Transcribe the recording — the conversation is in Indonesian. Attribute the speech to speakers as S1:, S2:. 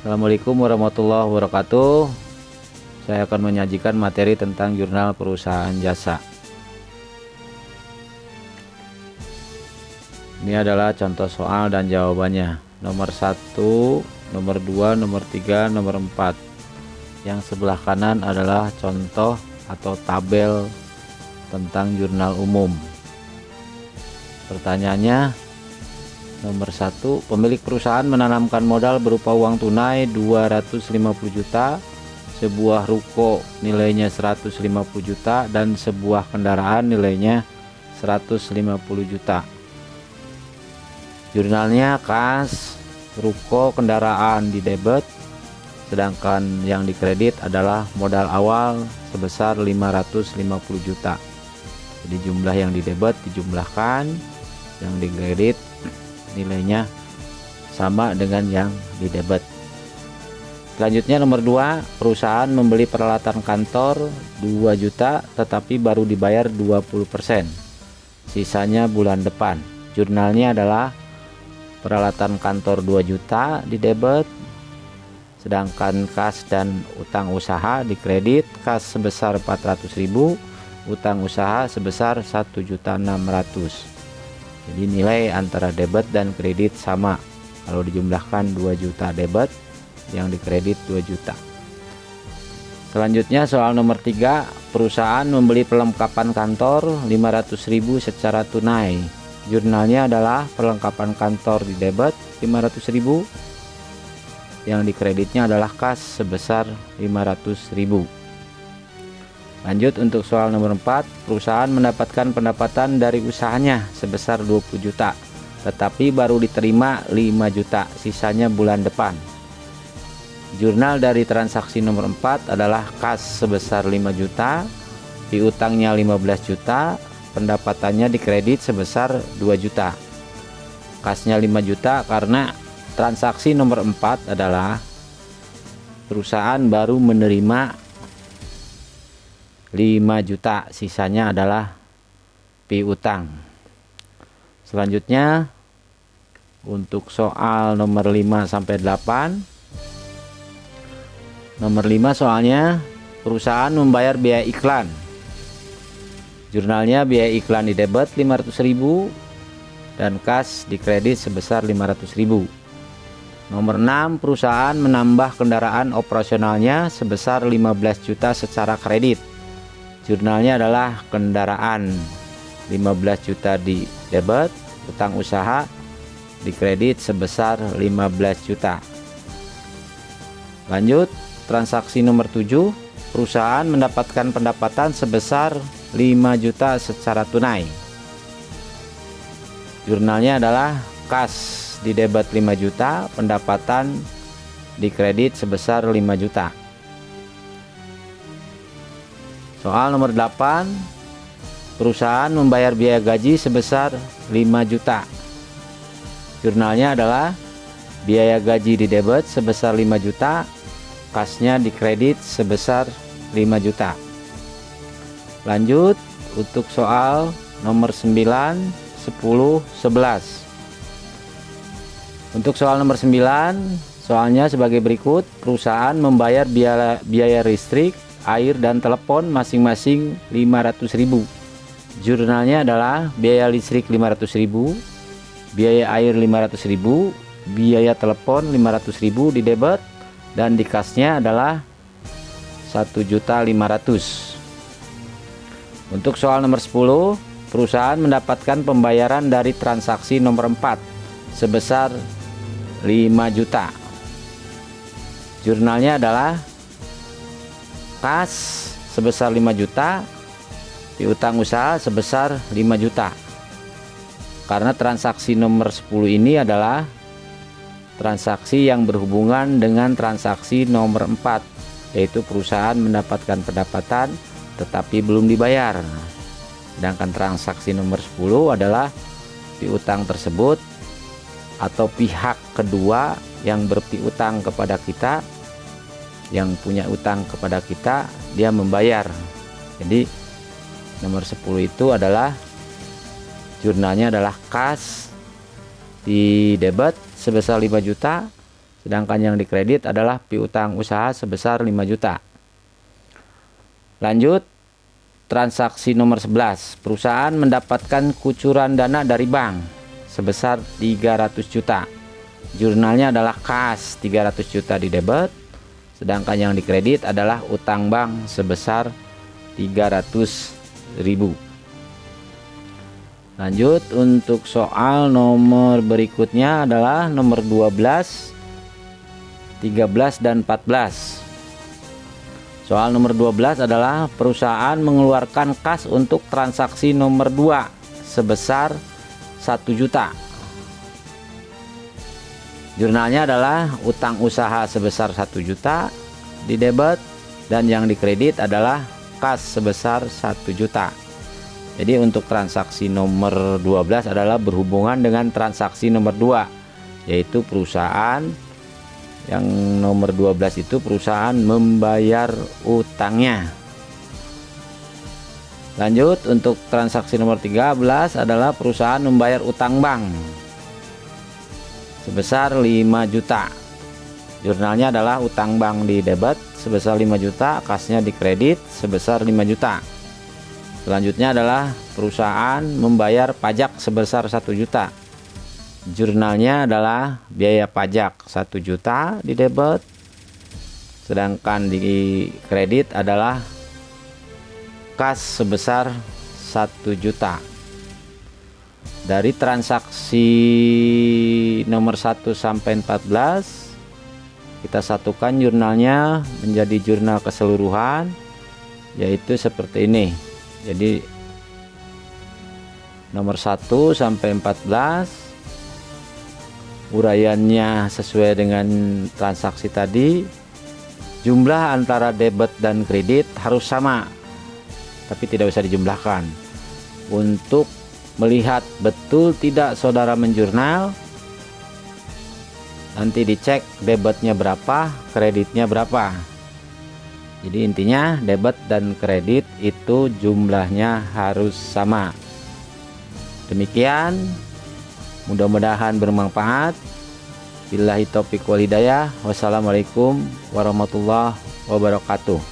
S1: Assalamualaikum warahmatullahi wabarakatuh. Saya akan menyajikan materi tentang jurnal perusahaan jasa. Ini adalah contoh soal dan jawabannya. Nomor 1, nomor 2, nomor 3, nomor 4. Yang sebelah kanan adalah contoh atau tabel tentang jurnal umum. Pertanyaannya, nomor 1, pemilik perusahaan menanamkan modal berupa uang tunai 250 juta, sebuah ruko nilainya 150 juta, dan sebuah kendaraan nilainya 150 juta. Jurnalnya kas, ruko, kendaraan di debit, sedangkan yang dikredit adalah modal awal sebesar 550 juta. Jadi jumlah yang di debit dijumlahkan, yang dikredit nilainya sama dengan yang di debit. Selanjutnya nomor 2, perusahaan membeli peralatan kantor 2 juta tetapi baru dibayar 20%, sisanya bulan depan. Jurnalnya adalah peralatan kantor 2 juta di debit, sedangkan kas dan utang usaha dikredit. Kas sebesar 400.000, utang usaha sebesar 1.600.000. Jadi nilai antara debit dan kredit sama. Kalau dijumlahkan 2 juta debit, yang dikredit 2 juta. Selanjutnya soal nomor 3, perusahaan membeli perlengkapan kantor 500.000 secara tunai. Jurnalnya adalah perlengkapan kantor di debit 500.000, yang dikreditnya adalah kas sebesar 500.000. Lanjut untuk soal nomor 4, perusahaan mendapatkan pendapatan dari usahanya sebesar 20 juta tetapi baru diterima 5 juta, sisanya bulan depan. Jurnal dari transaksi nomor 4 adalah kas sebesar 5 juta, piutangnya 15 juta, pendapatannya dikredit sebesar 2 juta. Kasnya 5 juta karena transaksi nomor 4 adalah perusahaan baru menerima 5 juta, sisanya adalah piutang. Selanjutnya untuk soal nomor 5 sampai 8. Nomor 5 soalnya perusahaan membayar biaya iklan. Jurnalnya biaya iklan di debit 500.000 dan kas dikredit sebesar 500.000. Nomor 6, perusahaan menambah kendaraan operasionalnya sebesar 15 juta secara kredit. Jurnalnya adalah kendaraan 15 juta di debit, utang usaha dikredit sebesar 15 juta. Lanjut, transaksi nomor 7, perusahaan mendapatkan pendapatan sebesar 5 juta secara tunai. Jurnalnya adalah kas di debit 5 juta, pendapatan dikredit sebesar 5 juta. Soal nomor 8, perusahaan membayar biaya gaji sebesar 5 juta. Jurnalnya adalah biaya gaji di debit sebesar 5 juta, kasnya dikredit sebesar 5 juta. Lanjut untuk soal nomor 9, 10, 11. Untuk soal nomor 9, soalnya sebagai berikut. Perusahaan membayar biaya listrik, air, dan telepon masing-masing 500.000. Jurnalnya adalah biaya listrik 500.000, biaya air 500.000, biaya telepon 500.000 di debit, dan di kasnya adalah 1.500.000. Untuk soal nomor 10, perusahaan mendapatkan pembayaran dari transaksi nomor 4 sebesar 5 juta. Jurnalnya adalah kas sebesar 5 juta, piutang usaha sebesar 5 juta. Karena transaksi nomor 10 ini adalah transaksi yang berhubungan dengan transaksi nomor 4, yaitu perusahaan mendapatkan pendapatan tetapi belum dibayar. Sedangkan transaksi nomor 10 adalah piutang tersebut atau pihak kedua yang berpiutang kepada kita, yang punya utang kepada kita, dia membayar. Jadi nomor 10 itu adalah jurnalnya adalah kas di debit sebesar 5 juta, sedangkan yang dikredit adalah piutang usaha sebesar 5 juta. Lanjut, transaksi nomor 11. Perusahaan mendapatkan kucuran dana dari bank sebesar 300 juta. Jurnalnya adalah kas 300 juta di debit, sedangkan yang dikredit adalah utang bank sebesar 300.000. Lanjut, untuk soal nomor berikutnya adalah nomor 12, 13 dan 14. Soal nomor 12 adalah perusahaan mengeluarkan kas untuk transaksi nomor 2 sebesar 1 juta. Jurnalnya adalah utang usaha sebesar 1 juta di debit dan yang dikredit adalah kas sebesar 1 juta. Jadi untuk transaksi nomor 12 adalah berhubungan dengan transaksi nomor 2, yaitu perusahaan yang nomor 12 itu perusahaan membayar utangnya. Lanjut, untuk transaksi nomor 13 adalah perusahaan membayar utang bank sebesar 5 juta. Jurnalnya adalah utang bank di debit sebesar 5 juta, kasnya di kredit sebesar 5 juta. Selanjutnya adalah perusahaan membayar pajak sebesar 1 juta. Jurnalnya adalah biaya pajak 1 juta di debit, sedangkan di kredit adalah kas sebesar 1 juta. Dari transaksi nomor 1 sampai 14 kita satukan jurnalnya menjadi jurnal keseluruhan, yaitu seperti ini. Jadi nomor 1 sampai 14 uraiannya sesuai dengan transaksi tadi. Jumlah antara debit dan kredit harus sama, tapi tidak bisa dijumlahkan. Untuk melihat betul tidak saudara menjurnal, nanti dicek debitnya berapa, kreditnya berapa. Jadi intinya debit dan kredit itu jumlahnya harus sama. Demikian, mudah-mudahan bermanfaat. Billahi taufiq wal hidayah. Wassalamualaikum warahmatullahi wabarakatuh.